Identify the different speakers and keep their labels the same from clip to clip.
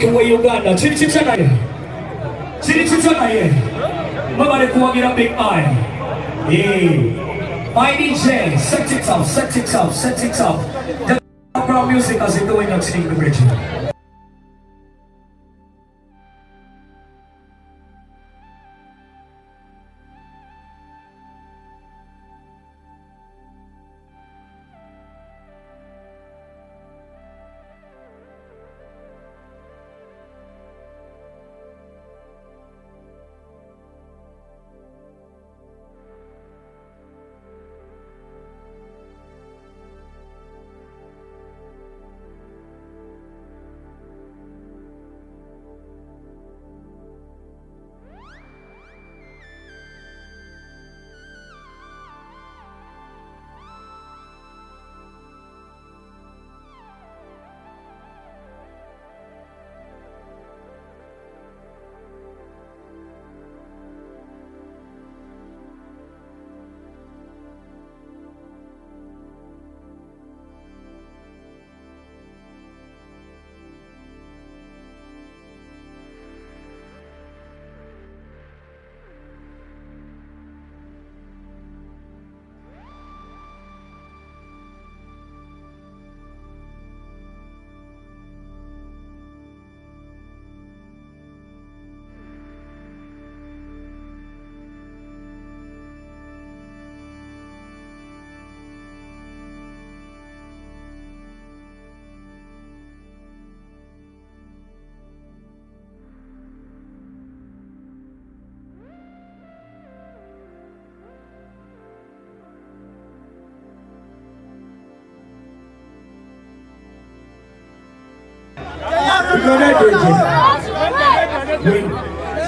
Speaker 1: Take away Uganda. Chini chichana ye. Chini chichana ye. Mabare kuwagira big eye. Yeah. My DJ, set it up, set it up, set it up. The background music as it going on in the bridge.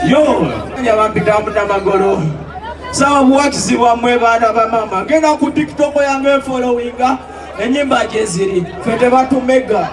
Speaker 2: Yo, yabampita amagolo. Sawa buwakizibwa mwe baana ba mama. Genda ku TikTok yange followinga enyimba gye ziri. Fete batumega.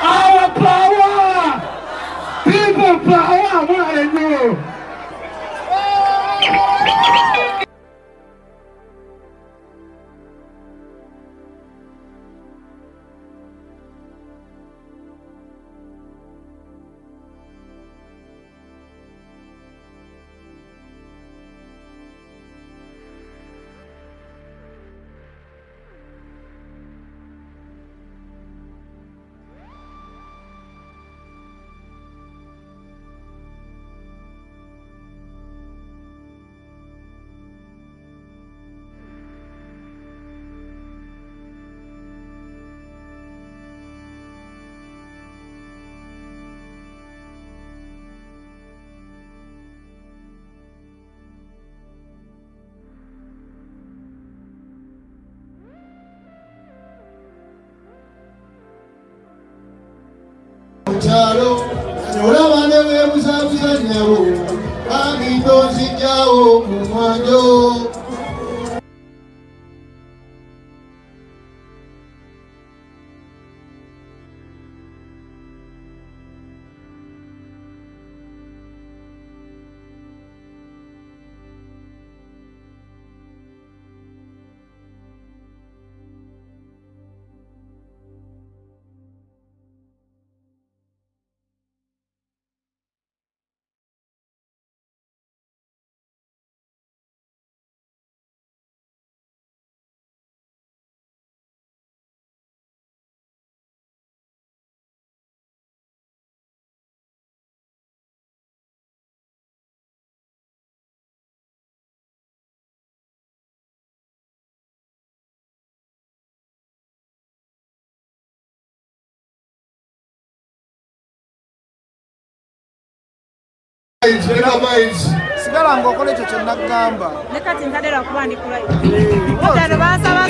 Speaker 1: Our power! People power! What I know!
Speaker 3: Chalo, olaba ne weebuzabuza nabo, bamiito nzijjawo mu mwanjo.
Speaker 4: sigala ng'okola ekyo kye nagamba.
Speaker 5: Ne kati nkadera kuba ndi kulayo. Mutano bansaba.